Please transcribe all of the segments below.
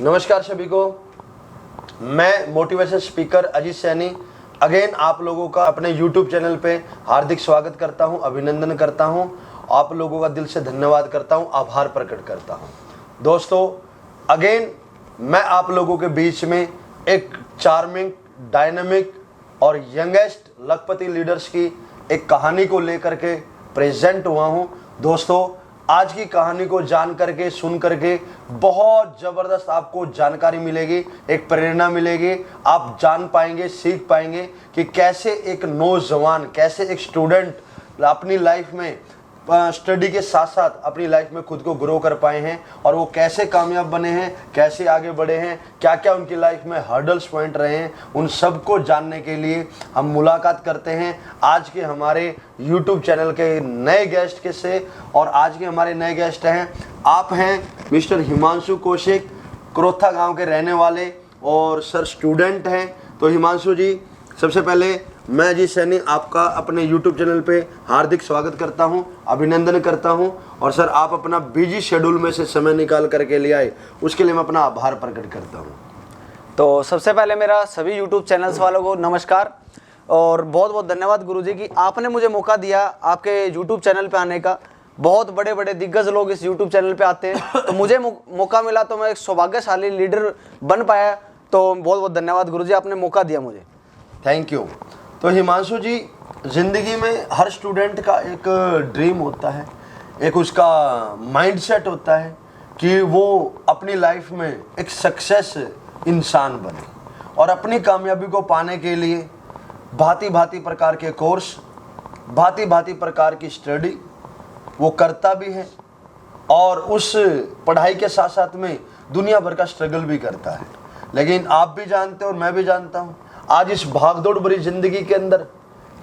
नमस्कार सभी को। मैं motivation speaker Ajit Saini again आप लोगों का अपने YouTube चैनल पे हार्दिक स्वागत करता हूं, अभिनंदन करता हूं, आप लोगों का दिल से धन्यवाद करता हूं, आभार प्रकट करता हूं। दोस्तों अगेन मैं आप लोगों के बीच में एक चार्मिंग, डायनामिक और यंगेस्ट लखपति लीडर्स की एक कहानी को लेकर के प्रेजेंट हुआ हूं। दोस्तों आज की कहानी को जान करके, सुन करके बहुत ज़बरदस्त आपको जानकारी मिलेगी, एक प्रेरणा मिलेगी। आप जान पाएंगे, सीख पाएंगे कि कैसे एक नौजवान, कैसे एक स्टूडेंट अपनी लाइफ में स्टडी के साथ साथ अपनी लाइफ में खुद को ग्रो कर पाए हैं और वो कैसे कामयाब बने हैं, कैसे आगे बढ़े हैं, क्या क्या उनकी लाइफ में हर्डल्स पॉइंट रहे हैं, उन सबको जानने के लिए हम मुलाकात करते हैं आज के हमारे YouTube चैनल के नए गेस्ट के से। और आज के हमारे नए गेस्ट हैं, आप हैं मिस्टर हिमांशु कौशिक, क्रोथा गांव के रहने वाले और सर स्टूडेंट हैं। तो हिमांशु जी, सबसे पहले मैं अजीत सैनी आपका अपने YouTube चैनल पे हार्दिक स्वागत करता हूं, अभिनंदन करता हूं। और सर आप अपना बिजी शेड्यूल में से समय निकाल करके ले आए, उसके लिए मैं अपना आभार प्रकट करता हूं। तो सबसे पहले मेरा सभी YouTube चैनल्स वालों को नमस्कार और बहुत बहुत धन्यवाद गुरुजी कि आपने मुझे मौका दिया आपके YouTube चैनल पे आने का। बहुत बड़े बड़े दिग्गज लोग इस YouTube चैनल पे आते हैं, तो मुझे मौका मिला तो मैं एक सौभाग्यशाली लीडर बन पाया। तो बहुत बहुत धन्यवाद गुरुजी, आपने मौका दिया मुझे। Thank you. तो हिमांशु जी, ज़िंदगी में हर स्टूडेंट का एक ड्रीम होता है, एक उसका माइंडसेट होता है कि वो अपनी लाइफ में एक सक्सेस इंसान बने और अपनी कामयाबी को पाने के लिए भांति भांति प्रकार के कोर्स, भांति भांति प्रकार की स्टडी वो करता भी है और उस पढ़ाई के साथ साथ में दुनिया भर का स्ट्रगल भी करता है। लेकिन आप भी जानते हो और मैं भी जानता हूँ, आज इस भागदौड़ भरी जिंदगी के अंदर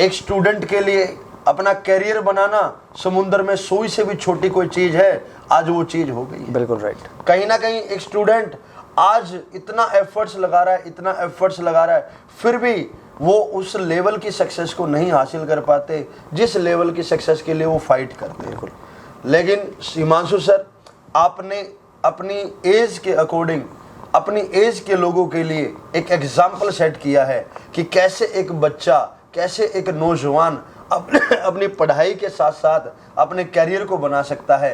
एक स्टूडेंट के लिए अपना कैरियर बनाना समुद्र में सुई से भी छोटी कोई चीज़ है, आज वो चीज़ हो गई है। बिल्कुल राइट। कहीं ना कहीं एक स्टूडेंट आज इतना एफर्ट्स लगा रहा है, इतना एफर्ट्स लगा रहा है, फिर भी वो उस लेवल की सक्सेस को नहीं हासिल कर पाते जिस लेवल की सक्सेस के लिए वो फाइट करते हैं। लेकिन हिमांशु सर, आपने अपनी एज के अकॉर्डिंग, अपनी एज के लोगों के लिए एक एग्जाम्पल सेट किया है कि कैसे एक बच्चा, कैसे एक नौजवान अपनी पढ़ाई के साथ साथ अपने करियर को बना सकता है।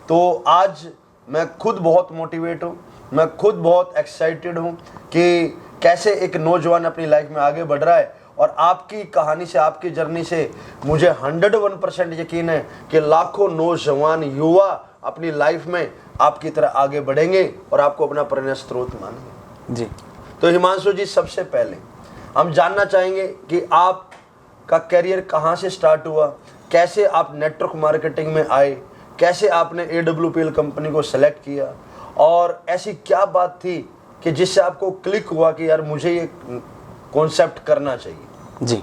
तो आज मैं खुद बहुत मोटिवेट हूँ, मैं खुद बहुत एक्साइटेड हूँ कि कैसे एक नौजवान अपनी लाइफ में आगे बढ़ रहा है। और आपकी कहानी से, आपकी जर्नी से मुझे 101% यकीन है कि लाखों नौजवान युवा अपनी लाइफ में आपकी तरह आगे बढ़ेंगे और आपको अपना प्रेरणा स्रोत मानेंगे जी। तो हिमांशु जी, सबसे पहले हम जानना चाहेंगे कि आपका करियर कहाँ से स्टार्ट हुआ, कैसे आप नेटवर्क मार्केटिंग में आए, कैसे आपने AWPL कंपनी को सेलेक्ट किया और ऐसी क्या बात थी कि जिससे आपको क्लिक हुआ कि यार मुझे ये कॉन्सेप्ट करना चाहिए। जी,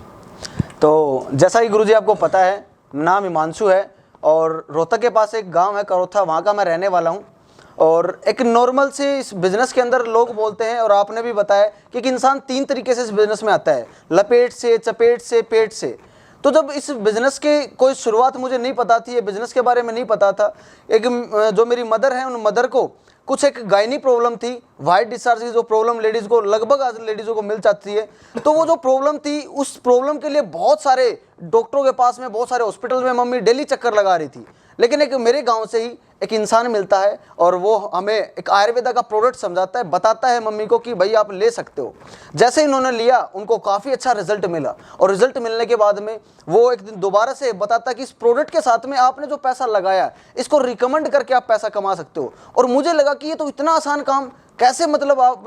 तो जैसा कि गुरुजी आपको पता है, नाम हिमांशु है और रोहतक के पास एक गांव है करोथा, वहाँ का मैं रहने वाला हूँ। और एक नॉर्मल से इस बिज़नेस के अंदर लोग बोलते हैं और आपने भी बताया कि एक इंसान 3 तरीके से इस बिज़नेस में आता है, लपेट से, चपेट से, पेट से। तो जब इस बिज़नेस के कोई शुरुआत मुझे नहीं पता थी, ये बिज़नेस के बारे में नहीं पता था। एक जो मेरी मदर है, उन मदर को कुछ एक गायनी प्रॉब्लम थी, वाइट डिस्चार्ज की जो प्रॉब्लम लेडीज़ को लगभग आज लेडीज़ों को मिल जाती है। तो वो जो प्रॉब्लम थी, उस प्रॉब्लम के लिए बहुत सारे डॉक्टरों के पास में, बहुत सारे हॉस्पिटल में मम्मी डेली चक्कर लगा रही थी। लेकिन एक मेरे गांव से ही एक इंसान मिलता है और वो हमें एक आयुर्वेदा का प्रोडक्ट समझाता है, बताता है मम्मी को कि भाई आप ले सकते हो। जैसे इन्होंने लिया, उनको काफ़ी अच्छा रिजल्ट मिला और रिजल्ट मिलने के बाद में वो एक दिन दोबारा से बताता कि इस प्रोडक्ट के साथ में आपने जो पैसा लगाया, इसको रिकमेंड करके आप पैसा कमा सकते हो। और मुझे लगा कि ये तो इतना आसान काम, कैसे मतलब आप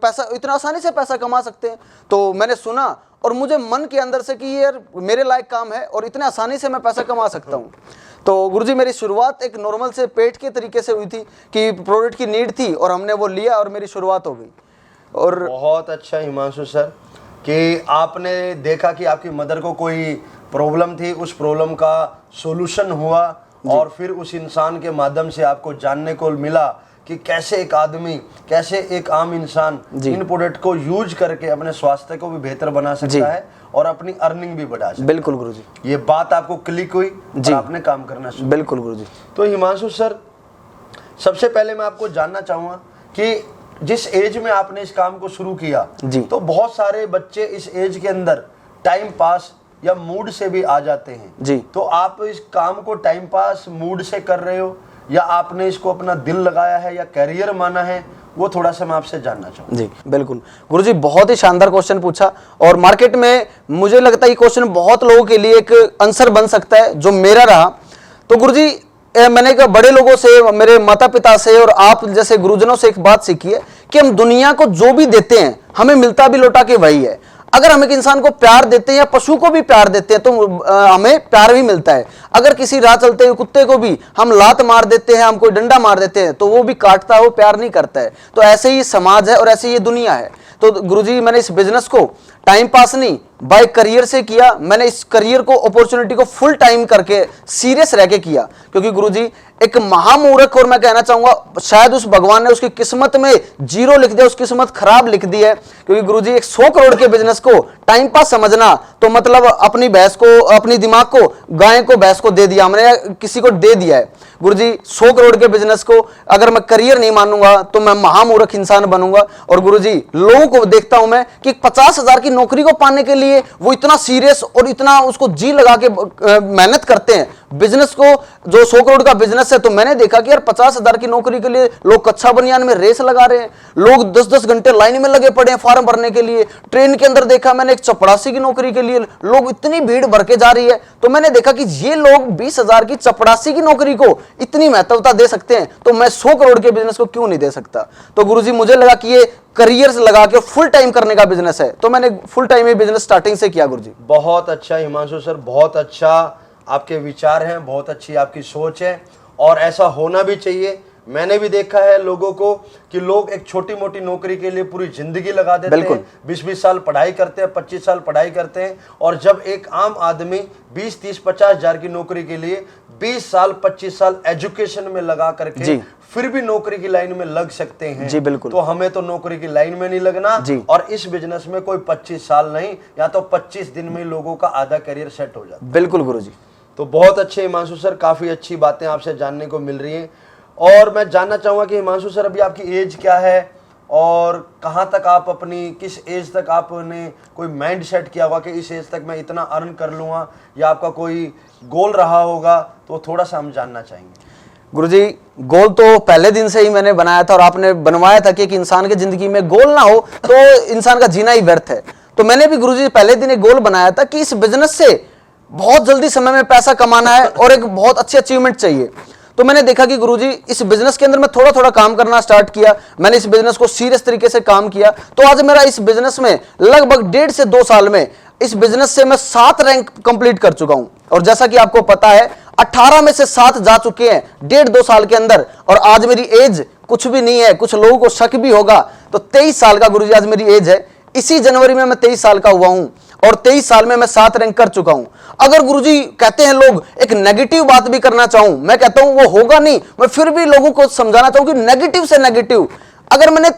पैसा इतना आसानी से पैसा कमा सकते हैं। तो मैंने सुना और मुझे मन के अंदर से कि ये यार मेरे लायक काम है और इतने आसानी से मैं पैसा कमा सकता हूँ। तो गुरुजी, मेरी शुरुआत एक नॉर्मल से पेट के तरीके से हुई थी कि प्रोडक्ट की नीड थी और हमने वो लिया और मेरी शुरुआत हो गई। और बहुत अच्छा हिमांशु सर कि आपने देखा कि आपकी मदर को कोई प्रॉब्लम थी, उस प्रॉब्लम का सॉल्यूशन हुआ और फिर उस इंसान के माध्यम से आपको जानने को मिला कि कैसे एक आदमी, कैसे एक आम इंसान इन प्रोडक्ट को यूज करके अपने स्वास्थ्य को भी बेहतर बना सकता है और अपनी अर्निंग भी बढ़ा सकता है। बिल्कुल गुरुजी, ये बात आपको क्लिक हुई और आपने काम करना शुरू। बिल्कुल गुरुजी। तो हिमांशु सर, सबसे पहले मैं आपको जानना चाहूँगा कि जिस एज में आपने इस काम को शुरू किया जी। तो बहुत सारे बच्चे इस एज के अंदर टाइम पास या मूड से भी आ जाते हैं जी। तो आप इस काम को टाइम पास मूड से कर रहे हो या आपने इसको अपना दिल लगाया है या कैरियर माना है, वो थोड़ा सा मैं आपसे जानना चाहूँगा। जी बिल्कुल गुरुजी, बहुत ही शानदार क्वेश्चन पूछा और मार्केट में मुझे लगता है ये क्वेश्चन बहुत लोगों के लिए एक आंसर बन सकता है जो मेरा रहा। तो गुरुजी मैंने कहा बड़े लोगों से, मेरे माता पिता से और आप जैसे गुरुजनों से एक बात सीखी है कि हम दुनिया को जो भी देते हैं हमें मिलता भी लौटा के वही है। अगर हम एक इंसान को प्यार देते हैं या पशु को भी प्यार देते हैं तो हमें प्यार भी मिलता है। अगर किसी राह चलते हुए कुत्ते को भी हम लात मार देते हैं, हम कोई डंडा मार देते हैं तो वो भी काटता है, वो प्यार नहीं करता है। तो ऐसे ही समाज है और ऐसे ही ये दुनिया है। तो गुरुजी मैंने इस बिजनेस को टाइम पास नहीं बाय करियर से किया। मैंने इस करियर को, अपॉर्चुनिटी को फुल टाइम करके सीरियस रह के किया, क्योंकि गुरुजी एक महामूर्ख, और मैं कहना चाहूंगा शायद उस भगवान ने उसकी किस्मत में 0 लिख दिया, उसकी किस्मत खराब लिख दी है। क्योंकि गुरुजी एक 100 करोड़ के बिजनेस को टाइम पास समझना तो मतलब अपनी भैंस को, अपनी दिमाग को गाय को, भैंस को दे दिया हमने, किसी को दे दिया है। गुरुजी 100 करोड़ के बिजनेस को अगर मैं करियर नहीं मानूंगा तो मैं महामूर्ख इंसान बनूंगा। और गुरुजी लोगों को देखता हूं मैं कि 50,000 की नौकरी को पाने के लिए वो इतना सीरियस और इतना उसको जी लगा के मेहनत करते हैं। बिजनेस को जो 100 करोड़ का बिजनेस है, तो मैंने देखा कि यार 50,000 की नौकरी के लिए लोग कच्चा बनियान में रेस लगा रहे हैं, लोग 10-10 घंटे लाइन में लगे पड़े हैं फॉर्म भरने के लिए। ट्रेन के अंदर देखा मैंने एक चपड़ासी की नौकरी के लिए लोग इतनी भीड़ भर के जा रही है। तो मैंने देखा कि ये लोग 20,000 की चपड़ासी की नौकरी को इतनी महत्वता दे सकते हैं, तो मैं 100 करोड़ के बिजनेस को क्यों नहीं दे सकता। तो गुरुजी मुझे लगा कि ये करियर से लगा के फुल टाइम करने का बिजनेस है, तो मैंने फुल टाइम ये बिजनेस स्टार्टिंग से किया। गुरुजी बहुत अच्छा हिमांशु सर, बहुत अच्छा आपके विचार हैं, बहुत अच्छी आपकी सोच है और ऐसा होना भी चाहिए। मैंने भी देखा है लोगों को कि लोग एक छोटी मोटी नौकरी के लिए पूरी जिंदगी लगा देते हैं, 20-20 साल पढ़ाई करते हैं, 25 साल पढ़ाई करते हैं, और जब एक आम आदमी 20-30-50,000 की नौकरी के लिए 20 साल 25 साल एजुकेशन में लगा करके फिर भी नौकरी की लाइन में लग सकते हैं जी बिल्कुल। तो हमें तो नौकरी की लाइन में नहीं लगना और इस बिजनेस में कोई 25 साल नहीं, या तो 25 दिन में लोगों का आधा करियर सेट हो जाता है। बिल्कुल गुरुजी। तो बहुत अच्छे हिमांशु सर, काफी अच्छी बातें आपसे जानने को मिल रही हैं। और मैं जानना चाहूंगा कि हिमांशु सर अभी आपकी एज क्या है और कहाँ तक आप अपनी, किस एज तक आपने कोई माइंड सेट किया होगा कि इस एज तक मैं इतना अर्न कर लूँगा, या आपका कोई गोल रहा होगा, तो थोड़ा सा हम जानना चाहेंगे। गुरुजी गोल तो पहले दिन से ही मैंने बनाया था और आपने बनवाया था कि एक इंसान की जिंदगी में गोल ना हो तो इंसान का जीना ही व्यर्थ है। तो मैंने भी गुरुजी पहले दिन एक गोल बनाया था कि इस बिजनेस से बहुत जल्दी समय में पैसा कमाना है और एक बहुत अच्छी अचीवमेंट चाहिए। तो मैंने देखा कि गुरुजी इस बिजनेस के अंदर मैं थोड़ा थोड़ा काम करना स्टार्ट किया, मैंने इस बिजनेस को सीरियस तरीके से काम किया। तो आज मेरा इस बिजनेस में लगभग 1.5 से 2 साल में इस बिजनेस से मैं 7 रैंक कंप्लीट कर चुका हूं। और जैसा कि आपको पता है 18 में से 7 जा चुके हैं 1.5-2 साल के अंदर, और आज मेरी एज कुछ भी नहीं है। कुछ लोगों को शक भी होगा, तो 23 साल का गुरुजी आज मेरी एज है। इसी जनवरी में मैं 23 साल का हुआ हूं और 23 साल में मैं 7 रैंक कर चुका हूं। अगर गुरुजी कहते हैं लोग एक नेगेटिव बात भी करना चाहूं, मैं कहता हूं वो होगा नहीं, मैं फिर भी लोगों को समझाना चाहूं कि नेगेटिव से नेगेटिव, अगर मैंने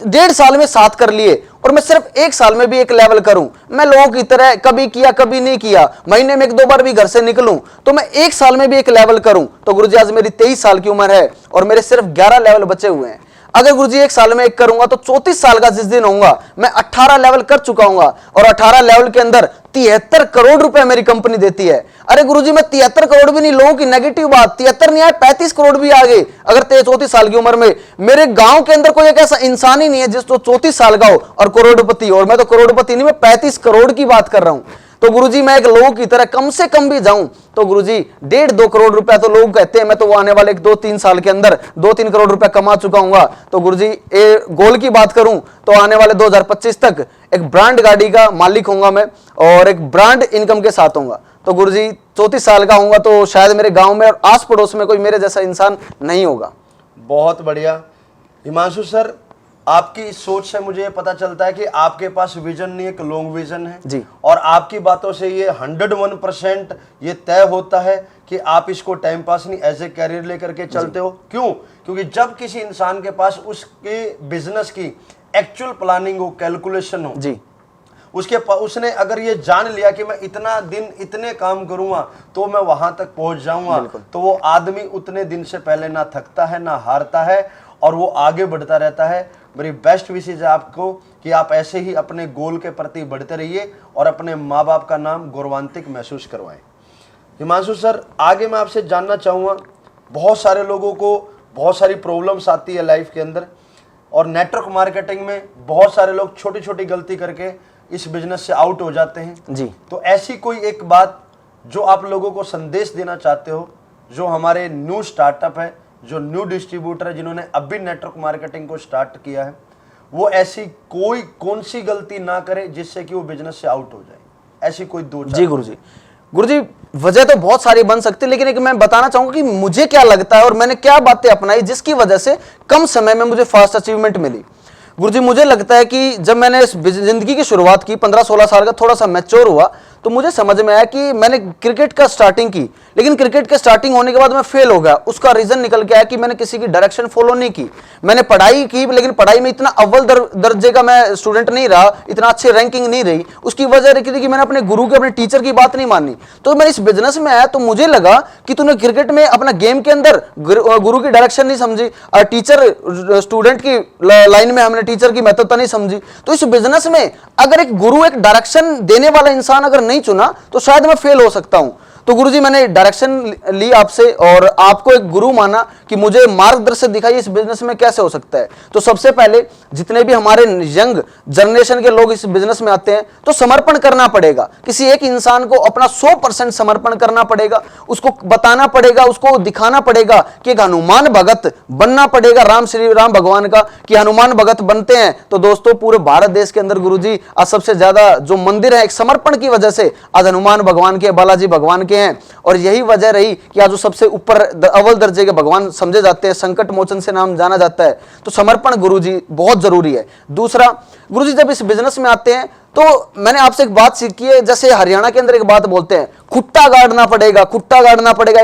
1.5 साल में 7 कर लिए और मैं सिर्फ 1 साल में भी एक लेवल करूं, मैं लोगों की तरह कभी किया कभी नहीं किया, महीने में 1-2 बार भी घर से निकलूं, तो मैं 1 साल में भी एक लेवल करूं, तो गुरुजी आज मेरी 23 साल की उम्र है और मेरे सिर्फ 11 लेवल बचे हुए हैं। अगर गुरुजी 1 साल में एक करूंगा तो 34 साल का जिस दिन होऊंगा मैं 18 लेवल कर चुका हूंगा, और 18 लेवल के अंदर 73 करोड़ रुपए मेरी कंपनी देती है। अरे गुरुजी मैं 73 करोड़ भी नहीं, लोगों की नेगेटिव बात, 73 नहीं आए 35 करोड़ भी आ गए अगर 34 साल की उम्र में। मेरे गांव के अंदर कोई एक ऐसा इंसान ही नहीं है जिस तो 34 साल का हो और करोड़पति हो, और मैं तो करोड़पति नहीं, मैं 35 करोड़ की बात कर रहा हूं। तो गुरुजी मैं एक लोगों की तरह कम से कम भी जाऊं तो गुरुजी 1.5-2 करोड़ रुपया तो लोग कहते हैं, मैं तो वो आने वाले 2-3 साल के अंदर 2-3 करोड़ रुपया कमा चुका हूंगा। तो गुरुजी गोल की बात करूं तो आने वाले 2025 तक एक ब्रांड गाड़ी का मालिक होऊंगा मैं और एक ब्रांड इनकम के साथ होऊंगा। तो गुरुजी 34 साल का होऊंगा तो शायद मेरे गांव में और आस पड़ोस में कोई मेरे जैसा इंसान नहीं होगा। बहुत बढ़िया हिमांशु सर, आपकी इस सोच से मुझे पता चलता है कि आपके पास विजन नहीं, एक लॉन्ग विजन है जी। और आपकी बातों से ये 101% ये तय होता है कि आप इसको टाइम पास नहीं एज ए कैरियर लेकर के चलते हो। क्यों? क्योंकि जब किसी इंसान के पास उसके बिजनेस की एक्चुअल प्लानिंग हो, कैलकुलेशन हो जी, उसने अगर ये जान लिया कि मैं इतना दिन इतने काम करूंगा तो मैं वहां तक पहुंच जाऊंगा, तो वो आदमी उतने दिन से पहले ना थकता है ना हारता है और वो आगे बढ़ता रहता है। मेरी बेस्ट विशेज है आपको कि आप ऐसे ही अपने गोल के प्रति बढ़ते रहिए और अपने माँ बाप का नाम गौरवान्वित महसूस करवाएं। हिमांशु सर, आगे मैं आपसे जानना चाहूँगा, बहुत सारे लोगों को बहुत सारी प्रॉब्लम्स आती है लाइफ के अंदर, और नेटवर्क मार्केटिंग में बहुत सारे लोग छोटी छोटी गलती करके इस बिजनेस से आउट हो जाते हैं जी। तो ऐसी कोई एक बात जो आप लोगों को संदेश देना चाहते हो, जो हमारे न्यू स्टार्टअप है, जो न्यू डिस्ट्रीब्यूटर है, जिन्होंने अभी नेटवर्क मार्केटिंग को स्टार्ट किया है, वो ऐसी कोई कौन सी गलती ना करे जिससे कि वो बिजनेस से आउट हो जाए? ऐसी कोई दो जी गुरुजी, वजह तो बहुत सारी बन सकती है, लेकिन एक मैं बताना चाहूंगा कि मुझे क्या लगता है और मैंने क्या बातें अपनाई जिसकी वजह से कम समय में मुझे फास्ट अचीवमेंट मिली। गुरुजी, मुझे लगता है कि जब मैंने इस जिंदगी की शुरुआत की, 15-16 साल का थोड़ा सा मैच्योर हुआ, तो मुझे समझ में आया कि मैंने क्रिकेट का स्टार्टिंग की, लेकिन क्रिकेट के स्टार्टिंग होने के बाद मैं फेल हो गया। उसका रीजन निकल के आया कि मैंने किसी की डायरेक्शन फॉलो नहीं की। मैंने पढ़ाई की, लेकिन पढ़ाई में इतना अव्वल दर्जे का मैं स्टूडेंट नहीं रहा, इतना अच्छी रैंकिंग नहीं रही। उसकी वजह रही थी कि मैंने अपने गुरु के, अपने टीचर की बात नहीं मानी। तो मैं इस बिजनेस में आया तो मुझे लगा कि तूने क्रिकेट में अपना गेम के अंदर गुरु की डायरेक्शन नहीं समझी, टीचर स्टूडेंट की लाइन में हमने टीचर की महत्वता नहीं समझी। तो इस बिजनेस में अगर एक गुरु, एक डायरेक्शन देने वाला इंसान अगर नहीं चुना तो शायद मैं फेल हो सकता हूं। तो गुरुजी, मैंने डायरेक्शन ली आपसे और आपको एक गुरु माना कि मुझे मार्गदर्शन दिखाइए इस बिजनेस में कैसे हो सकता है। तो सबसे पहले जितने भी हमारे यंग जनरेशन के लोग इस बिजनेस में आते हैं तो समर्पण करना पड़ेगा। किसी एक इंसान को अपना 100% समर्पण करना पड़ेगा, उसको बताना पड़ेगा, उसको दिखाना पड़ेगा कि एक हनुमान भगत बनना पड़ेगा राम श्री राम भगवान का, कि हनुमान भगत बनते हैं तो दोस्तों पूरे भारत देश के अंदर गुरुजी आज सबसे ज्यादा जो मंदिर है एक समर्पण की वजह से आज हनुमान भगवान के, बालाजी भगवान के हैं। और यही वजह रही कि आज जो सबसे ऊपर अव्वल दर्जे के भगवान समझे जाते हैं, संकट मोचन से नाम जाना जाता है। तो समर्पण गुरुजी बहुत जरूरी है। दूसरा, गुरुजी जब इस बिजनेस में आते हैं तो मैंने आपसे एक बात सीखी है, जैसे हरियाणा के अंदर एक बात बोलते हैं, खुट्टा गाड़ना पड़ेगा, खुट्टा गाड़ना पड़ेगा।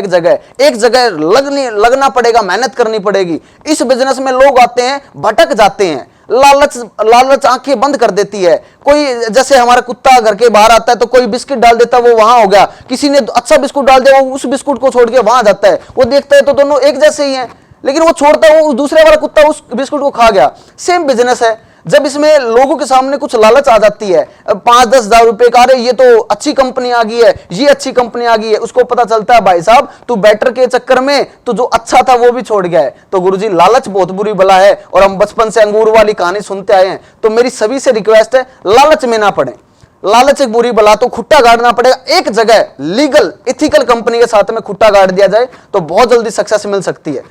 एक जगह लगना पड़ेगा, मेहनत करनी पड़ेगी। इस बिजनेस में लोग आते हैं, भटक जाते हैं, लालच आंखें बंद कर देती है। कोई जैसे हमारा कुत्ता घर के बाहर आता है तो कोई बिस्किट डाल देता है, वो वहां हो गया। किसी ने अच्छा बिस्कुट डाल दिया, वो उस बिस्कुट को छोड़ के वहां जाता है। वो देखता है तो दोनों एक जैसे ही हैं, लेकिन वो छोड़ता है, वो दूसरे वाला कुत्ता उस बिस्कुट को खा गया। सेम बिजनेस है। जब इसमें लोगों के सामने कुछ लालच आ जाती है, 5-10 हजार रुपए का, अरे ये तो अच्छी कंपनी आ गई है, ये अच्छी कंपनी आ गई है, उसको पता चलता है भाई साहब तू बेटर के चक्कर में तो जो अच्छा था वो भी छोड़ गया है। तो गुरुजी, लालच बहुत बुरी बला है और हम बचपन से अंगूर वाली कहानी सुनते आए हैं। तो मेरी सभी से रिक्वेस्ट है, लालच में ना पड़े। लालच एक बुरी बला, तो खुट्टा गाड़ना पड़ेगा। एक जगह लीगल एथिकल कंपनी के साथ में खुट्टा गाड़ दिया जाए तो बहुत जल्दी सक्सेस मिल सकती है।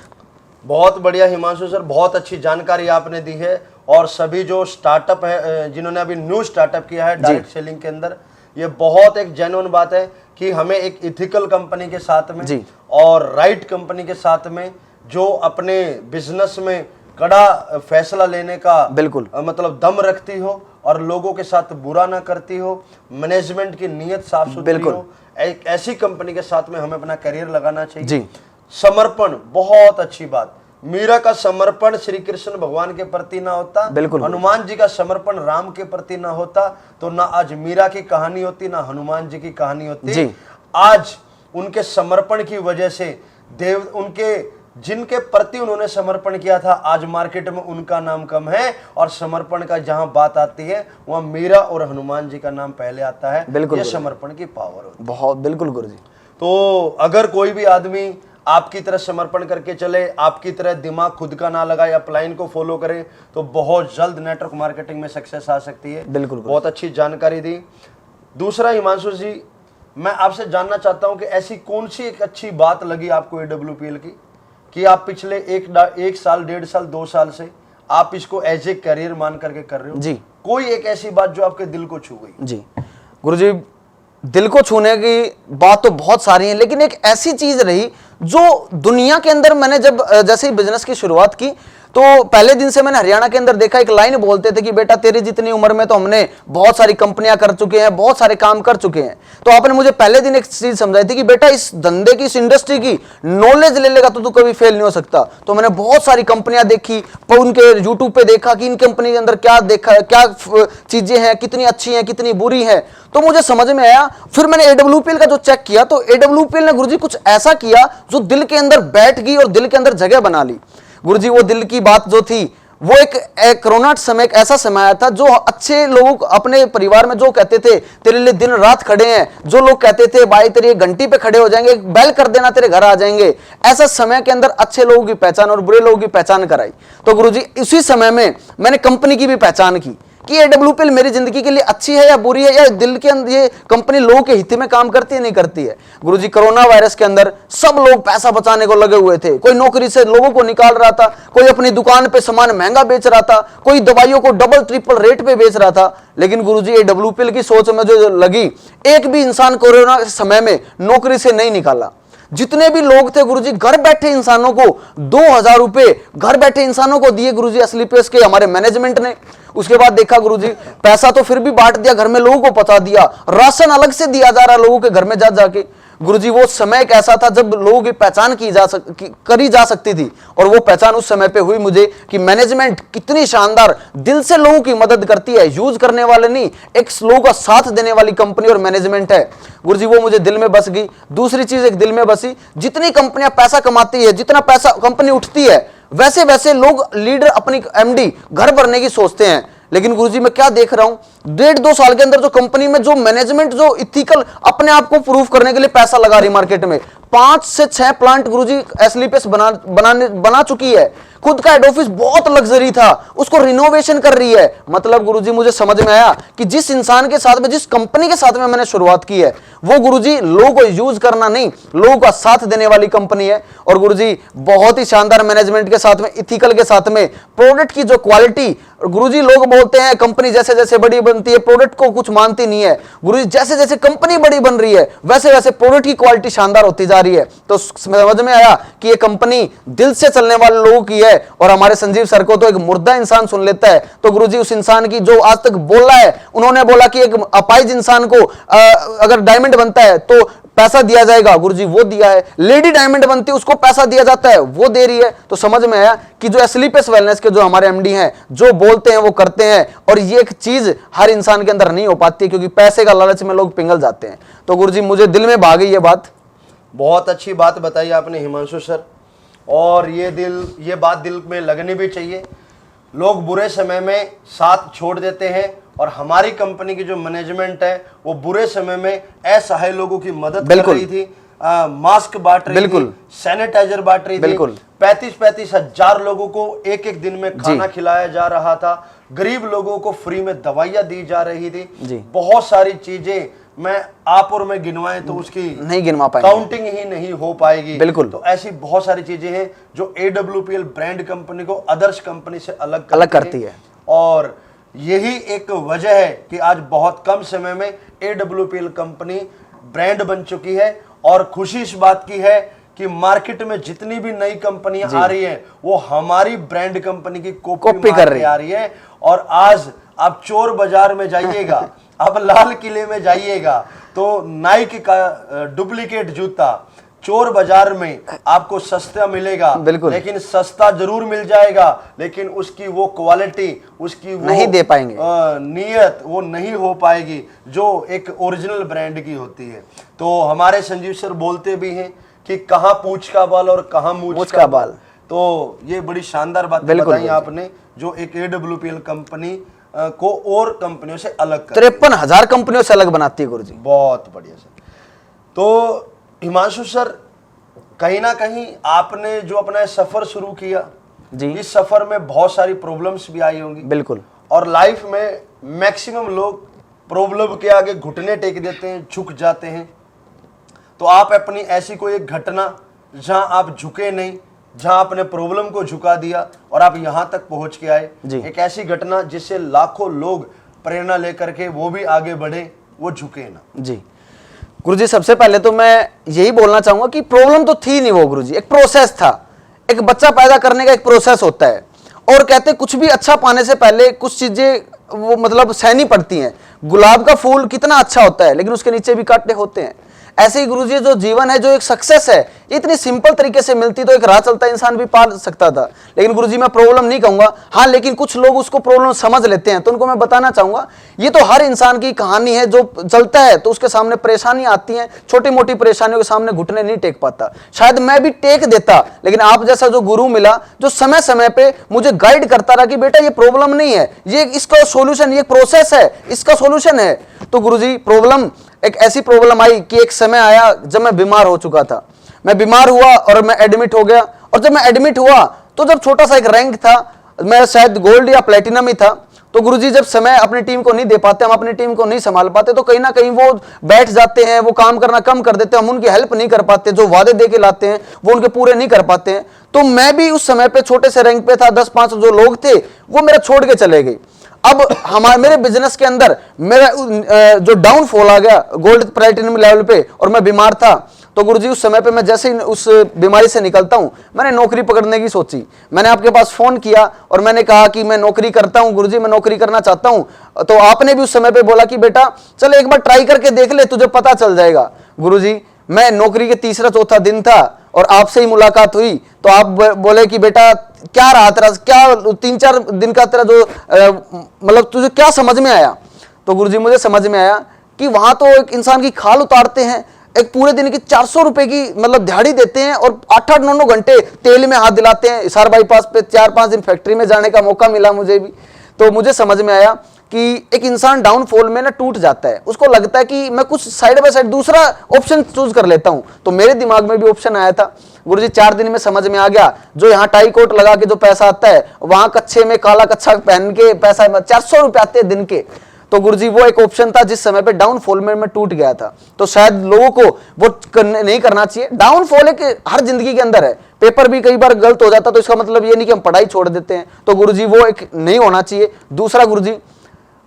बहुत बढ़िया हिमांशु सर, बहुत अच्छी जानकारी आपने दी है। और सभी जो स्टार्टअप है, जिन्होंने अभी न्यू स्टार्टअप किया है डायरेक्ट सेलिंग के अंदर, ये बहुत एक जेन्युइन बात है कि हमें एक इथिकल कंपनी के साथ में और राइट कंपनी के साथ में जो अपने बिजनेस में कड़ा फैसला लेने का बिल्कुल मतलब दम रखती हो और लोगों के साथ बुरा ना करती हो, मैनेजमेंट की नीयत साफ सुथरी हो, एक ऐसी कंपनी के साथ में हमें अपना करियर लगाना चाहिए। समर्पण बहुत अच्छी बात। मीरा का समर्पण श्री कृष्ण भगवान के प्रति ना होता, हनुमान जी का समर्पण राम के प्रति ना होता, तो ना आज मीरा की कहानी होती, ना हनुमान जी की कहानी होती। आज उनके समर्पण की वजह से देव, उनके जिनके प्रति उन्होंने समर्पण किया था, आज मार्केट में उनका नाम कम है। और समर्पण का जहां बात आती है वहां मीरा और हनुमान जी का नाम पहले आता है। ये समर्पण की पावर होती है। बहुत बिल्कुल गुरुजी। तो अगर कोई भी आदमी आपकी तरह समर्पण करके चले, आपकी तरह दिमाग खुद का ना लगाए, अपलाइन को फॉलो करे, तो बहुत जल्द नेटवर्क मार्केटिंग में सक्सेस आ सकती है। बिल्कुल, बहुत अच्छी जानकारी दी। दूसरा, हिमांशु जी, मैं आपसे जानना चाहता हूं कि ऐसी कौन सी एक अच्छी बात लगी आपको AWPL की कि आप पिछले 1 साल, 1.5 साल, 2 साल से आप इसको एज ए करियर मान करके कर रहे हो जी। कोई एक ऐसी बात जो आपके दिल को छू गई? जी गुरुजी, दिल को छूने की बात तो बहुत सारी है, लेकिन एक ऐसी चीज रही जो दुनिया के अंदर मैंने जब जैसे ही बिजनेस की शुरुआत की तो पहले दिन से मैंने हरियाणा के अंदर देखा, एक लाइन बोलते थे कि बेटा तेरी जितनी उम्र में तो हमने बहुत सारी कंपनियां कर चुके हैं, बहुत सारे काम कर चुके हैं। तो आपने मुझे पहले दिन एक चीज समझाई थी कि बेटा इस धंधे की, इस इंडस्ट्री की नॉलेज ले लेगा तो तू कभी फेल नहीं हो सकता। तो मैंने बहुत सारी कंपनियां देखी, उनके यूट्यूब पे देखा कि इन कंपनी के अंदर क्या देखा, क्या चीजें हैं, कितनी अच्छी हैं, कितनी बुरी है। तो मुझे समझ में आया। फिर मैंने AWPL का जो चेक किया तो AWPL ने गुरुजी कुछ ऐसा किया जो दिल के अंदर बैठ गई और दिल के अंदर जगह बना ली। गुरुजी, वो दिल की बात जो थी वो एक कोरोना समय एक ऐसा समय आया था जो अच्छे लोगों को अपने परिवार में जो कहते थे तेरे लिए दिन रात खड़े हैं, जो लोग कहते थे भाई तेरी घंटी पे खड़े हो जाएंगे, एक बेल कर देना तेरे घर आ जाएंगे, ऐसा समय के अंदर अच्छे लोगों की पहचान और बुरे लोगों की पहचान कराई। तो गुरुजी उसी समय में मैंने कंपनी की भी पहचान की कि AWPL मेरी जिंदगी के लिए अच्छी है या बुरी है, या दिल के अंदर ये कंपनी लोगों के हित में काम करती है नहीं करती है। गुरुजी कोरोना वायरस के अंदर सब लोग पैसा बचाने को लगे हुए थे, कोई नौकरी से लोगों को निकाल रहा था, कोई अपनी दुकान पे सामान महंगा बेच रहा था, कोई दवाइयों को डबल ट्रिपल रेट पे बेच रहा था। लेकिन गुरुजी AWPL की सोच में जो लगी, एक भी इंसान कोरोना के समय में नौकरी से नहीं निकाला। जितने भी लोग थे गुरुजी घर बैठे इंसानों को 2000 रुपए घर बैठे इंसानों को दिए गुरुजी SLPS के हमारे मैनेजमेंट ने। उसके बाद देखा गुरुजी पैसा तो फिर भी बांट दिया, घर में लोगों को पहुंचा दिया, राशन अलग से दिया जा रहा लोगों के घर में जा जाके। गुरुजी वो समय एक ऐसा था जब लोगों की पहचान करी जा सकती थी, और वो पहचान उस समय पे हुई मुझे कि मैनेजमेंट कितनी शानदार दिल से लोगों की मदद करती है, यूज करने वाले नहीं, एक लोगों का साथ देने वाली कंपनी और मैनेजमेंट है। गुरुजी वो मुझे दिल में बस गई। दूसरी चीज एक दिल में बसी, जितनी कंपनियां पैसा कमाती है, जितना पैसा कंपनी उठती है, वैसे वैसे लोग लीडर अपनी MD घर भरने की सोचते हैं। लेकिन गुरुजी मैं क्या देख रहा हूं, 1.5-2 साल के अंदर जो कंपनी में जो मैनेजमेंट जो इथिकल अपने आप को प्रूफ करने के लिए पैसा लगा रही मार्केट में, 5 से 6 प्लांट गुरुजी SLPS बना चुकी है। खुद का हेड ऑफिस बहुत लग्जरी था, उसको रिनोवेशन कर रही है। मतलब गुरुजी मुझे समझ में आया कि जिस इंसान के साथ में, जिस कंपनी के साथ में मैंने शुरुआत की है, वो गुरुजी लोगों को यूज करना नहीं, लोगों का साथ देने वाली कंपनी है। और गुरुजी बहुत ही शानदार मैनेजमेंट के साथ में, इथिकल के साथ में, प्रोडक्ट की जो क्वालिटी, गुरुजी लोग बोलते हैं कंपनी जैसे जैसे बड़ी बनती है प्रोडक्ट को कुछ मानती नहीं है। गुरुजी जैसे जैसे कंपनी बड़ी बन रही है वैसे वैसे प्रोडक्ट की क्वालिटी शानदार होती जा रही है। तो समझ में आया कि ये कंपनी दिल से चलने वाले लोगों की है। और हमारे संजीव सर को तो एक मुर्दा इंसान सुन लेता है, तो गुरुजी उस इंसान की जो आज तक बोला है, उन्होंने बोला कि एक अपाहिज इंसान को अगर डायमंड बनता है तो पैसा दिया जाएगा, गुरुजी वो दिया है। लेडी डायमंड बनती है उसको पैसा दिया जाता है, वो दे रही है। तो समझ में आया कि जो SLPS वेलनेस के जो हमारे MD हैं, जो बोलते हैं वो करते हैं। और ये एक चीज हर इंसान के अंदर नहीं हो पाती, क्योंकि पैसे का लालच में लोग पिघल जाते हैं। तो गुरुजी मुझे दिल में भागी ये बात। बहुत अच्छी बात बताई आपने हिमांशु सर, और ये बात दिल में लगनी भी चाहिए। लोग बुरे समय में साथ छोड़ देते हैं, और हमारी कंपनी की जो मैनेजमेंट है वो बुरे समय में असहाय लोगों की मदद कर रही थी, मास्क बांट रही थी, सैनिटाइजर बांट रही थी, 35-35 हजार लोगों को एक एक दिन में खाना खिलाया जा रहा था, गरीब लोगों को फ्री में दवाइयां दी जा रही थी। बहुत सारी चीजें मैं आप और मैं गिनवाएं तो उसकी नहीं गिनवा पाएंगे, काउंटिंग ही नहीं हो पाएगी। बिल्कुल। तो ऐसी बहुत सारी चीजें हैं जो AWPL ब्रांड कंपनी को अदर्श कंपनी से अलग करती है। और यही एक वजह है कि आज बहुत कम समय में AWPL कंपनी ब्रांड बन चुकी है। और खुशी इस बात की है कि मार्केट में जितनी भी नई कंपनियां आ रही हैं वो हमारी ब्रांड कंपनी की कॉपी कर रही आ रही है। और आज आप चोर बाजार में जाइएगा, आप लाल किले में जाइएगा, तो नाइक का डुप्लीकेट जूता चोर बाजार में आपको सस्ता मिलेगा, लेकिन सस्ता जरूर मिल जाएगा, लेकिन उसकी वो क्वालिटी, उसकी वो नहीं दे पाएंगे, नियत वो नहीं हो पाएगी जो एक ओरिजिनल ब्रांड की होती है। तो हमारे संजीव सर बोलते भी हैं कि कहाँ पूंछ का बाल और कहाँ मूंछ का बाल। तो ये बड़ी शानदार बात बताई आपने, जो एक AWPL कंपनी को और कंपनियों से अलग 53,000 कंपनियों से अलग बनाती है गुरुजी। बहुत बढ़िया सर। तो हिमांशु सर, कहीं ना कहीं आपने जो अपना सफर शुरू किया जी, इस सफर में बहुत सारी प्रॉब्लम्स भी आई होंगी। बिल्कुल। और लाइफ में मैक्सिमम लोग प्रॉब्लम के आगे घुटने टेक देते हैं, झुक जाते हैं। तो आप अपनी ऐसी कोई एक घटना जहां आप झुके नहीं, जहां आपने प्रॉब्लम को झुका दिया और आप यहां तक पहुंच के आए, एक ऐसी घटना जिससे लाखों लोग प्रेरणा लेकर के वो भी आगे बढ़े, वो झुके ना। जी गुरुजी, सबसे पहले तो मैं यही बोलना चाहूंगा कि प्रॉब्लम तो थी नहीं वो गुरुजी, एक प्रोसेस था। एक बच्चा पैदा करने का एक प्रोसेस होता है, और कहते कुछ भी अच्छा पाने से पहले कुछ चीजें वो मतलब सहनी पड़ती हैं। गुलाब का फूल कितना अच्छा होता है, लेकिन उसके नीचे भी कांटे होते हैं। ऐसे ही गुरुजी जो जीवन है, जो एक सक्सेस है, इतनी सिंपल तरीके से मिलती तो एक राह चलता इंसान भी पा सकता था। लेकिन गुरुजी मैं प्रॉब्लम नहीं कहूंगा, हाँ, लेकिन कुछ लोग उसको प्रॉब्लम समझ लेते हैं, तो उनको मैं बताना चाहूंगा ये तो हर इंसान की कहानी है। जो चलता है तो उसके सामने परेशानी आती है, छोटी मोटी परेशानियों के सामने घुटने नहीं टेक पाता। शायद मैं भी टेक देता, लेकिन आप जैसा जो गुरु मिला जो समय समय पे मुझे गाइड करता रहा कि बेटा ये प्रॉब्लम नहीं है, ये इसका सॉल्यूशन, ये प्रोसेस है, इसका सॉल्यूशन है। तो गुरुजी प्रॉब्लम, एक ऐसी प्रॉब्लम आई कि एक समय आया जब मैं बीमार हो चुका था। मैं बीमार हुआ और मैं एडमिट हो गया, और जब मैं एडमिट हुआ तो जब छोटा सा एक रैंक था, मैं शायद गोल्ड या प्लेटिनम ही था। तो गुरुजी जब समय अपनी टीम को नहीं दे पाते, हम अपनी टीम को नहीं संभाल पाते, तो कहीं ना कहीं वो बैठ जाते हैं, वो काम करना कम कर देते हैं, हम उनकी हेल्प नहीं कर पाते, जो वादे दे के लाते हैं वो उनके पूरे नहीं कर पाते हैं। तो मैं भी उस समय पे छोटे से रैंक पे था, 10-5 जो लोग थे वो मेरा छोड़ के चले गए। अब मेरे बिजनेस के अंदर मेरा जो डाउनफॉल आ गया गोल्ड प्लेटिनम लेवल पे, और मैं बीमार था। तो गुरुजी उस समय पे मैं जैसे ही उस बीमारी से निकलता हूं, मैंने नौकरी पकड़ने की सोची। मैंने आपके पास फोन किया और मैंने कहा कि मैं नौकरी करता हूं गुरुजी, मैं नौकरी करना चाहता हूं। तो आपने भी उस समय पे बोला कि बेटा चल एक बार ट्राई करके देख ले, तुझे पता चल जाएगा। गुरुजी मैं नौकरी के तीसरा चौथा दिन था और आपसे ही मुलाकात हुई, तो आप बोले कि बेटा क्या रहा तेरा, क्या 3-4 दिन का तेरा जो मतलब तुझे क्या समझ में आया। तो गुरुजी मुझे समझ में आया कि वहां तो एक इंसान की खाल उतारते हैं, एक पूरे दिन की 400 रुपए की मतलब दिहाड़ी देते हैं, और 8-8, 9-9 घंटे तेल में हाथ दिलाते हैं। हिसार बाईपास पे 4-5 दिन फैक्ट्री में जाने का मौका मिला मुझे भी। तो मुझे समझ में आया कि एक इंसान डाउनफॉल में ना टूट जाता है, उसको लगता है कि मैं कुछ साइड बाय साइड दूसरा ऑप्शन चूज कर लेता हूं। तो मेरे दिमाग में भी ऑप्शन आया था। गुरुजी 4 दिन में समझ में आ गया, जो यहाँ टाई कोट लगा के जो पैसा आता है, वहां कच्छे में काला कच्छा पहन के पैसा 400 रुपए आते हैं दिन के। तो गुरुजी वो एक ऑप्शन था जिस समय पे डाउनफॉल में मैं टूट गया था। तो शायद लोगों को वो नहीं करना चाहिए। डाउनफॉल एक हर जिंदगी के अंदर है, पेपर भी कई बार गलत हो जाता, तो इसका मतलब ये नहीं कि हम पढ़ाई छोड़ देते हैं। तो गुरुजी वो एक नहीं होना चाहिए। दूसरा गुरुजी,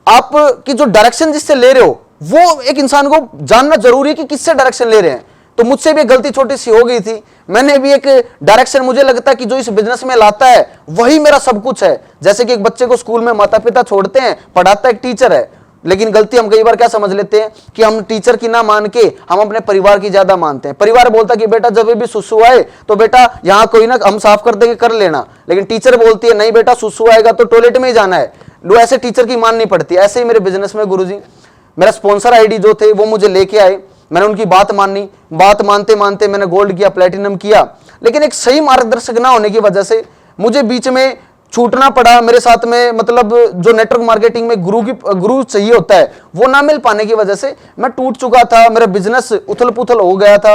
आप की जो डायरेक्शन जिससे ले रहे हो, वो एक इंसान को जानना जरूरी है कि किससे डायरेक्शन ले रहे हैं। तो मुझसे भी एक गलती छोटी सी हो गई थी। मैंने भी एक डायरेक्शन, मुझे लगता है कि जो इस बिजनेस में लाता है वही मेरा सब कुछ है। जैसे कि एक बच्चे को स्कूल में माता पिता छोड़ते हैं, पढ़ाता एक टीचर है, लेकिन गलती हम कई बार क्या समझ लेते हैं कि हम टीचर की ना मान के हम अपने परिवार की ज्यादा मानते हैं। परिवार बोलता है कि बेटा जब भी सुसु आए तो बेटा यहाँ कोई ना हम साफ कर देंगे, कर लेना, लेकिन टीचर बोलती है नहीं बेटा सुसु आएगा तो टॉयलेट में ही जाना है। लो ऐसे टीचर की माननी पड़ती है। ऐसे ही मेरे बिजनेस में गुरुजी मेरा स्पॉन्सर आईडी जो थे वो मुझे लेके आए, मैंने उनकी बात मानी, बात मानते मानते मैंने गोल्ड किया, प्लेटिनम किया। लेकिन एक सही मार्गदर्शक ना होने की वजह से मुझे बीच में छूटना पड़ा। मेरे साथ में मतलब जो नेटवर्क मार्केटिंग में गुरु चाहिए होता है वो ना मिल पाने की वजह से मैं टूट चुका था, मेरा बिजनेस उथल पुथल हो गया था।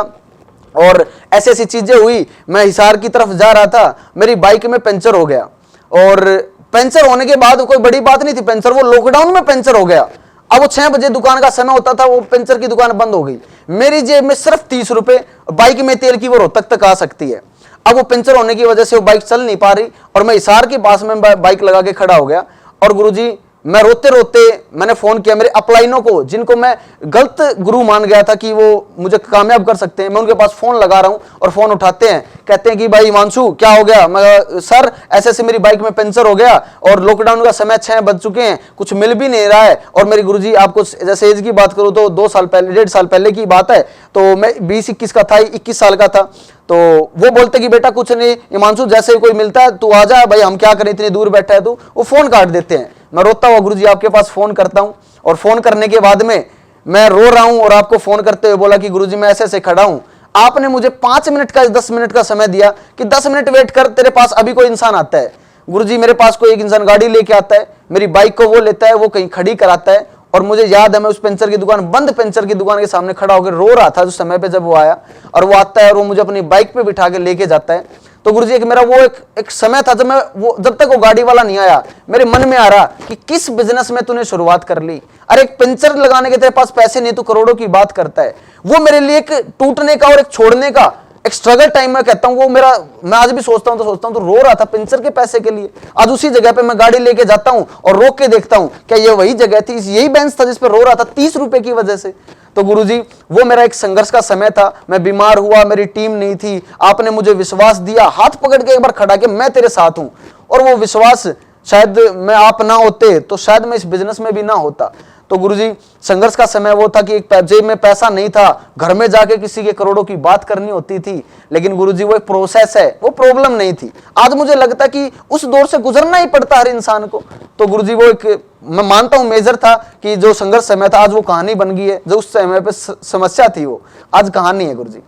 और ऐसी ऐसी चीजें हुई, मैं हिसार की तरफ जा रहा था, मेरी बाइक में पंचर हो गया, और पंचर होने के बाद कोई बड़ी बात नहीं थी, पंचर वो लॉकडाउन में पंचर हो गया। अब वो 6 बजे दुकान का समय होता था, वो पंचर की दुकान बंद हो गई। मेरी जेब में सिर्फ 30 रुपए, बाइक में तेल की वो रोहतक तक आ सकती है। अब वो पंचर होने की वजह से वो बाइक चल नहीं पा रही, और मैं हिसार के पास में बाइक लगा के खड़ा हो गया। और गुरुजी मैं रोते रोते मैंने फोन किया मेरे अपलाइनों को, जिनको मैं गलत गुरु मान गया था कि वो मुझे कामयाब कर सकते हैं। मैं उनके पास फोन लगा रहा हूं और फोन उठाते हैं, कहते हैं कि भाई हिमांशु क्या हो गया। मैं सर ऐसे ऐसे मेरी बाइक में पंचर हो गया, और लॉकडाउन का समय 6 बज चुके हैं, कुछ मिल भी नहीं रहा है। और मेरी गुरुजी आपको जैसे एज की बात करूं तो 2 साल पहले, 1.5 साल पहले की बात है, तो मैं 20-21 का था, 21 साल का था। तो वो बोलते कि बेटा कुछ नहीं हिमांशु, जैसे कोई मिलता है तू आ जा, भाई हम क्या करें इतनी दूर बैठा है तू। वो फोन काट देते हैं। मैं रोता हुआ गुरुजी आपके पास फोन करता हूं, और फोन करने के बाद में मैं रो रहा हूं, और आपको फोन करते हुए बोला कि गुरुजी मैं ऐसे ऐसे खड़ा हूं। आपने मुझे 5 मिनट का 10 मिनट का समय दिया कि 10 मिनट वेट कर, तेरे पास अभी कोई इंसान आता है। गुरुजी मेरे पास कोई एक इंसान गाड़ी लेके आता है, मेरी बाइक को वो लेता है, वो कहीं खड़ी कराता है। और मुझे याद है मैं उस पंचर की दुकान, बंद पंचर की दुकान के सामने खड़ा होकर रो रहा था उस समय पे जब वो आया। और वो आता है और वो मुझे अपनी बाइक पे बिठा के लेके जाता है। तो गुरुजी एक मेरा वो एक समय था जब तक वो गाड़ी वाला नहीं आया, मेरे मन में आ रहा कि किस बिजनेस में तूने शुरुआत कर ली। अरे एक पंचर लगाने के तेरे पास पैसे नहीं, तो करोड़ों की बात करता है। वो मेरे लिए एक टूटने का और एक छोड़ने का एक स्ट्रगल टाइम में कहता हूं, वो मेरा, मैं आज भी सोचता हूं तो रो रहा था पंचर के पैसे के लिए। आज उसी जगह पे मैं गाड़ी लेके जाता हूं और रोक के देखता हूं क्या ये वही जगह थी, यही बेंच था जिस पे रो रहा था 30 रुपए की वजह से। तो गुरुजी वो मेरा एक संघर्ष का समय था, मैं बीमार हुआ, मेरी टीम नहीं थी, आपने मुझे विश्वास दिया, हाथ पकड़ के एक बार खड़ा के मैं तेरे साथ हूं। और वो विश्वास शायद मैं आप ना होते तो शायद मैं इस बिजनेस में भी ना होता। तो गुरुजी संघर्ष का समय वो था कि एक जेब में पैसा नहीं था, घर में जाके किसी के करोड़ों की बात करनी होती थी, लेकिन गुरुजी वो एक प्रोसेस है, वो प्रॉब्लम नहीं थी। आज मुझे लगता कि उस दौर से गुजरना ही पड़ता हर इंसान को। तो गुरुजी वो एक, मैं मानता हूं मेजर था कि जो संघर्ष समय था आज वो कहानी बन गई है, जो उस समय पे समस्या थी वो आज कहानी है गुरुजी।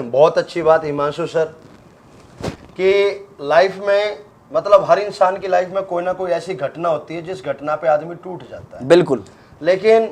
बहुत अच्छी बात हिमांशु सर कि लाइफ में मतलब हर इंसान की लाइफ में कोई ना कोई ऐसी घटना होती है जिस घटना पे आदमी टूट जाता है। बिल्कुल। लेकिन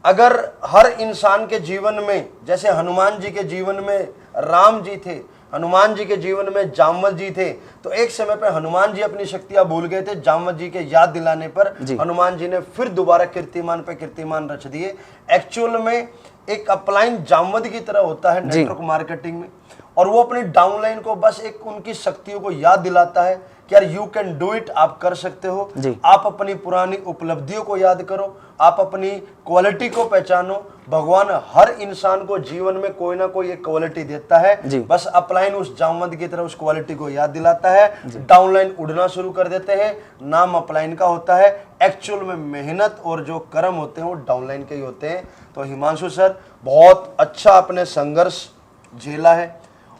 अगर हर इंसान के जीवन में, जैसे हनुमान जी के जीवन में राम जी थे, हनुमान जी के जीवन में जामवंत जी थे, तो एक समय पे हनुमान जी अपनी शक्तियां भूल गए थे, जामवंत जी के याद दिलाने पर हनुमान जी ने फिर दोबारा कीर्तिमान पे कीर्तिमान रच दिए। एक्चुअल में एक अपलाइन जामवंत की तरह होता है नेटवर्क मार्केटिंग में, और वो अपनी डाउनलाइन को बस एक उनकी शक्तियों को याद दिलाता है कि यार यू कैन डू इट, आप कर सकते हो। आप अपनी पुरानी उपलब्धियों को याद करो, आप अपनी क्वालिटी को पहचानो। भगवान हर इंसान को जीवन में कोई ना कोई एक क्वालिटी देता है, बस अपलाइन उस जामवंत की तरह उस क्वालिटी को याद दिलाता है, डाउनलाइन उड़ना शुरू कर देते हैं। नाम अपलाइन का होता है, एक्चुअल में मेहनत और जो कर्म होते हैं वो डाउनलाइन के ही होते हैं। तो हिमांशु सर बहुत अच्छा आपने संघर्ष झेला है,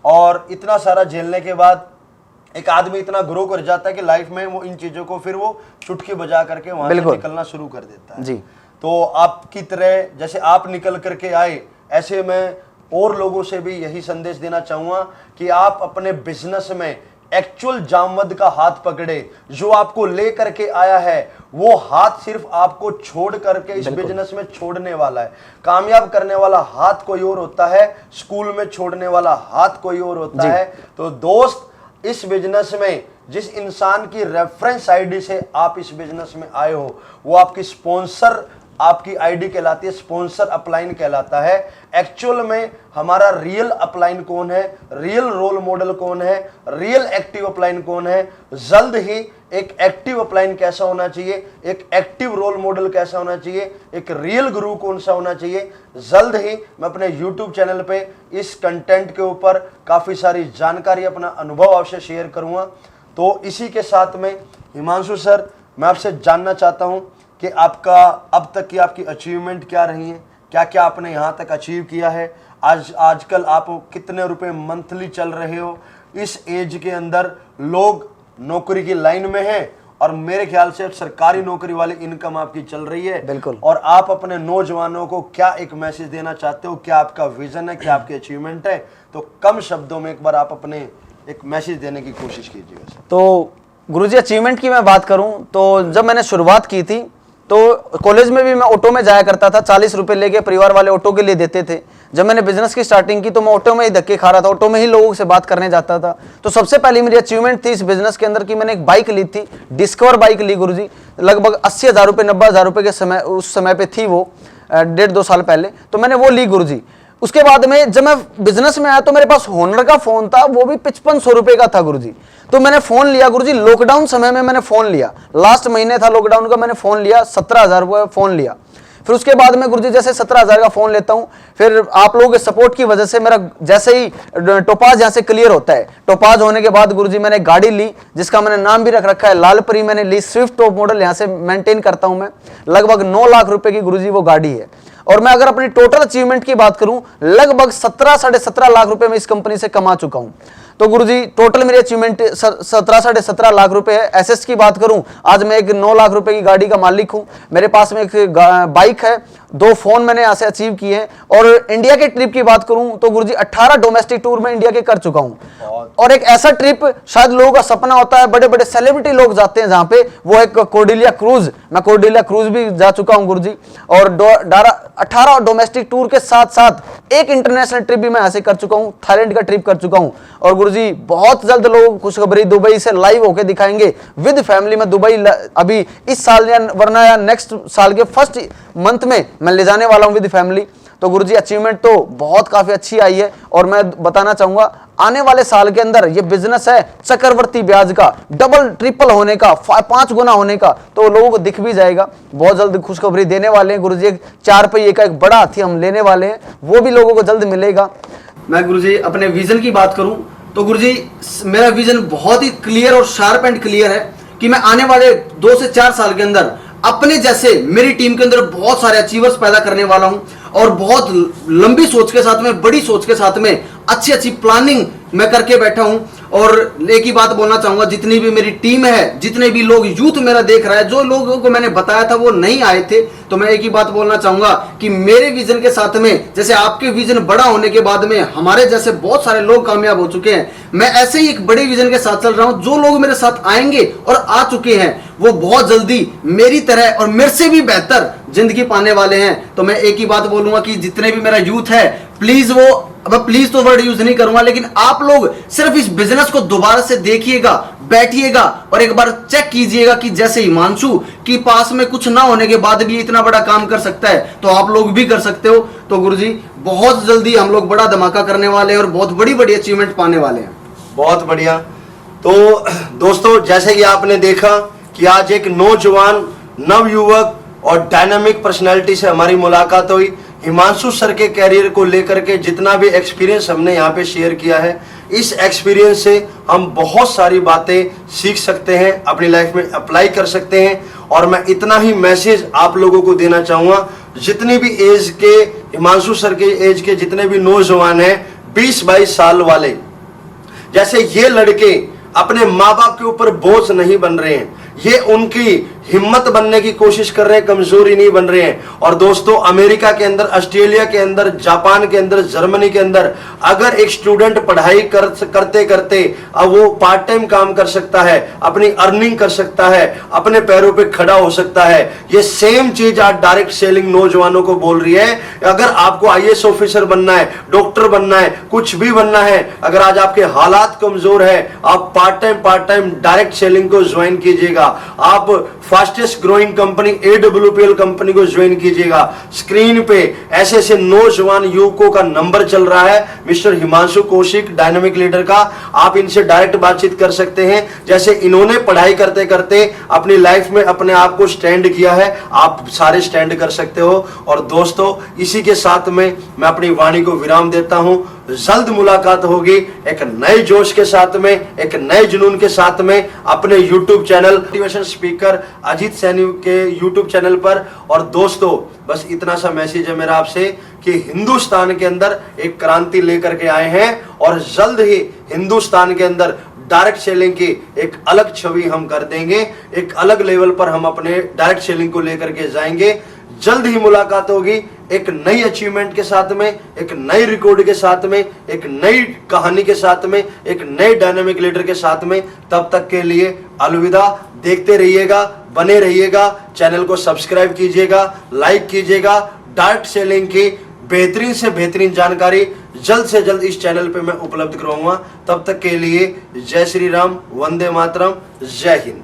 और इतना सारा झेलने के बाद एक आदमी इतना ग्रो कर जाता है कि लाइफ में वो इन चीजों को फिर वो चुटकी बजा करके वहां से निकलना शुरू कर देता है। जी। तो आपकी तरह जैसे आप निकल करके आए, ऐसे मैं और लोगों से भी यही संदेश देना चाहूंगा कि आप अपने बिजनेस में एक्चुअल जामवंत का हाथ पकड़े, जो आपको ले करके आया है वो हाथ सिर्फ आपको छोड़ करके इस बिजनेस में छोड़ने वाला है। कामयाब करने वाला हाथ कोई और होता है, स्कूल में छोड़ने वाला हाथ कोई और होता है। तो दोस्त, इस बिजनेस में जिस इंसान की रेफरेंस आईडी से आप इस बिजनेस में आए हो, वो आपकी स्पॉन्सर, आपकी आईडी कहलाती है, स्पॉन्सर अपलाइन कहलाता है। एक्चुअल में हमारा रियल अपलाइन कौन है, रियल रोल मॉडल कौन है, रियल एक्टिव अपलाइन कौन है, जल्द ही एक एक्टिव अपलाइन कैसा होना चाहिए, एक एक्टिव रोल मॉडल कैसा होना चाहिए, एक रियल गुरु कौन सा होना चाहिए, जल्द ही मैं अपने YouTube चैनल पे इस कंटेंट के ऊपर काफ़ी सारी जानकारी, अपना अनुभव आपसे शेयर करूँगा। तो इसी के साथ में हिमांशु सर, मैं आपसे जानना चाहता हूँ कि आपका अब तक की आपकी अचीवमेंट क्या रही है, क्या क्या आपने यहाँ तक अचीव किया है, आजकल आप कितने रुपए मंथली चल रहे हो। इस एज के अंदर लोग नौकरी की लाइन में हैं, और मेरे ख्याल से सरकारी नौकरी वाली इनकम आपकी चल रही है। बिल्कुल। और आप अपने नौजवानों को क्या एक मैसेज देना चाहते हो, क्या आपका विजन है, क्या आपकी अचीवमेंट है? तो कम शब्दों में एक बार आप अपने एक मैसेज देने की कोशिश कीजिएगा। तो गुरुजी अचीवमेंट की मैं बात करूं तो जब मैंने शुरुआत की थी तो कॉलेज में भी मैं ऑटो में जाया करता था, 40 रुपए लेके परिवार वाले ऑटो के लिए देते थे। जब मैंने बिजनेस की स्टार्टिंग की तो मैं ऑटो में ही धक्के खा रहा था, ऑटो में ही लोगों से बात करने जाता था। तो सबसे पहली मेरी अचीवमेंट थी इस बिजनेस के अंदर कि मैंने एक बाइक ली थी, डिस्कवर बाइक ली गुरुजी, लगभग 80,000 रुपये 90,000 रुपये के समय, उस समय पे थी वो, 1.5-2 साल पहले। तो मैंने वो ली गुरुजी। उसके बाद में जब मैं बिजनेस में आया तो मेरे पास होनर का फोन था, वो भी 5500 रुपए का था गुरुजी। तो मैंने फोन लिया गुरुजी, लॉकडाउन समय में मैंने फोन लिया, लास्ट महीने था लॉकडाउन का, मैंने फोन लिया 17,000 रुपये फोन लिया। फिर उसके बाद में गुरुजी जैसे 17,000 का फोन लेता हूँ, फिर आप लोगों के सपोर्ट की वजह से मेरा जैसे ही टोपाज यहाँ से क्लियर होता है, टोपाज होने के बाद गुरुजी मैंने गाड़ी ली जिसका मैंने नाम भी रख रखा है लालपरी, मैंने ली स्विफ्ट टॉप मॉडल, यहाँ से मेंटेन करता हूँ मैं, लगभग 9 लाख रुपए की गुरुजी वो गाड़ी है। और मैं अगर अपनी टोटल अचीवमेंट की बात करूं, लगभग 17-17.5 लाख रुपए मैं इस कंपनी से कमा चुका हूं। तो गुरुजी टोटल मेरी अचीवमेंट 17-17.5 लाख रुपए है। एसेट्स की बात करूं, आज मैं एक 9 लाख रुपए की गाड़ी का मालिक हूं, मेरे पास में एक बाइक है, 2 फोन मैंने यहाँ से अचीव किए हैं। और इंडिया के ट्रिप की बात करूं तो गुरुजी 18 डोमेस्टिक टूर में इंडिया के कर चुका हूं। और एक ऐसा ट्रिप शायद लोगों का सपना होता है, बड़े बड़े सेलिब्रिटी लोग जाते हैं जहां पे, वो एक कॉर्डेलिया क्रूज, मैं कॉर्डेलिया क्रूज भी जा चुका हूं गुरुजी। और 18 डोमेस्टिक टूर के साथ साथ एक इंटरनेशनल ट्रिप भी मैं यहाँ से कर चुका हूँ, थाईलैंड का ट्रिप कर चुका हूँ। और गुरुजी बहुत जल्द लोग खुशखबरी दुबई से लाइव होके दिखाएंगे विद फैमिली में दुबई, अभी इस साल या वरना या नेक्स्ट साल के फर्स्ट मंथ में मैं ले जाने वाला हूँ विद फैमिली। तो गुरुजी अचीवमेंट तो बहुत काफी अच्छी आई है। और मैं बताना चाहूंगा आने वाले साल के अंदर ये बिजनेस है चक्रवर्ती ब्याज का, डबल ट्रिपल होने का, 5 गुना होने का, तो लोगों को दिख भी जाएगा। बहुत जल्द खुशखबरी देने वाले हैं गुरुजी, एक 4 पहिए का एक बड़ा हाथी हम लेने वाले हैं, वो भी लोगों को जल्द मिलेगा। मैं गुरुजी अपने विजन की बात करूं तो गुरुजी मेरा विजन बहुत ही क्लियर और शार्प एंड क्लियर है कि मैं आने वाले 2 से 4 साल के अंदर अपने जैसे मेरी टीम के अंदर बहुत सारे अचीवर्स पैदा करने वाला हूं और बहुत लंबी सोच के साथ में, बड़ी सोच के साथ में अच्छी अच्छी प्लानिंग मैं करके बैठा हूं। और एक ही बात बोलना चाहूंगा, जितनी भी मेरी टीम है, जितने भी लोग यूथ मेरा देख रहा है, जो लोगों को मैंने बताया था वो नहीं आए थे, तो मैं एक ही बात बोलना चाहूंगा कि मेरे विजन के साथ में, जैसे आपके विजन बड़ा होने के बाद में हमारे जैसे बहुत सारे लोग कामयाब हो चुके हैं, मैं ऐसे ही एक बड़े विजन के साथ चल रहा हूं। जो लोग मेरे साथ आएंगे और आ चुके हैं वो बहुत जल्दी मेरी तरह और मेरे से भी बेहतर जिंदगी पाने वाले हैं। तो मैं एक ही बात बोलूंगा कि जितने भी मेरा यूथ है, प्लीज वो, अब प्लीज तो वर्ड यूज नहीं करूंगा, लेकिन आप लोग सिर्फ इस बिजनेस को दोबारा से देखिएगा, बैठिएगा और एक बार चेक कीजिएगा कि जैसे हिमांशु की पास में कुछ ना होने के बाद भी इतना बड़ा काम कर सकता है तो आप लोग भी कर सकते हो। तो गुरुजी बहुत जल्दी हम लोग बड़ा धमाका करने वाले हैं और बहुत बड़ी बड़ी अचीवमेंट पाने वाले हैं। बहुत बढ़िया। तो दोस्तों, जैसे कि आपने देखा कि आज एक नौजवान, नवयुवक और डायनामिक पर्सनालिटी से हमारी मुलाकात हुई। हिमांशु सर के कैरियर को लेकर के जितना भी एक्सपीरियंस हमने यहाँ पे शेयर किया है, इस एक्सपीरियंस से हम बहुत सारी बातें सीख सकते हैं, अपनी लाइफ में अप्लाई कर सकते हैं। और मैं इतना ही मैसेज आप लोगों को देना चाहूँगा, जितनी भी एज के, हिमांशु सर के एज के जितने भी नौजवान हैं, 20-22 साल वाले, जैसे ये लड़के अपने माँ बाप के ऊपर बोझ नहीं बन रहे हैं, ये उनकी हिम्मत बनने की कोशिश कर रहे हैं, कमजोरी नहीं बन रहे हैं। और दोस्तों, अमेरिका के अंदर, ऑस्ट्रेलिया के अंदर, जापान के अंदर, जर्मनी के अंदर अगर एक स्टूडेंट पढ़ाई करते करते अब वो पार्ट टाइम काम कर सकता है, अपनी अर्निंग कर सकता है, अपने पैरों पे खड़ा हो सकता है, ये सेम चीज आज डायरेक्ट सेलिंग नौजवानों को बोल रही है। अगर आपको IAS ऑफिसर बनना है, डॉक्टर बनना है, कुछ भी बनना है, अगर आज आपके हालात कमजोर है, आप पार्ट टाइम डायरेक्ट सेलिंग को ज्वाइन कीजिएगा। आप fastest growing company AWPL company को ज्वाइन कीजिएगा। स्क्रीन पे ऐसे ऐसे नौजवान युवकों का नंबर चल रहा है, mister Himanshu Kaushik, dynamic leader का। आप इनसे डायरेक्ट बातचीत कर सकते हैं। जैसे इन्होंने पढ़ाई करते करते अपनी लाइफ में अपने आप को स्टैंड किया है, आप सारे स्टैंड कर सकते हो। और दोस्तों, इसी के साथ में मैं अपनी वाणी को विराम देता हूं। जल्द मुलाकात होगी एक नए जोश के साथ में, एक नए जुनून के साथ में, अपने YouTube channel motivation speaker Ajit Saini के YouTube चैनल पर। और दोस्तों, बस इतना सा मैसेज है मेरा आपसे कि हिंदुस्तान के अंदर एक क्रांति लेकर के आए हैं और जल्द ही हिंदुस्तान के अंदर डायरेक्ट सेलिंग की एक अलग छवि हम कर देंगे, एक अलग लेवल पर हम अपने डायरेक्ट सेलिंग को लेकर के जाएंगे। जल्द ही मुलाकात होगी एक नई अचीवमेंट के साथ में, एक नई रिकॉर्ड के साथ में, एक नई कहानी के साथ में, एक नए डायनामिक लीडर के साथ में। तब तक के लिए अलविदा। देखते रहिएगा, बने रहिएगा, चैनल को सब्सक्राइब कीजिएगा, लाइक कीजिएगा। डायरेक्ट सेलिंग की बेहतरीन से बेहतरीन जानकारी जल्द से जल्द इस चैनल पे मैं उपलब्ध कराऊंगा। तब तक के लिए जय श्री राम, वंदे मातरम, जय हिंद।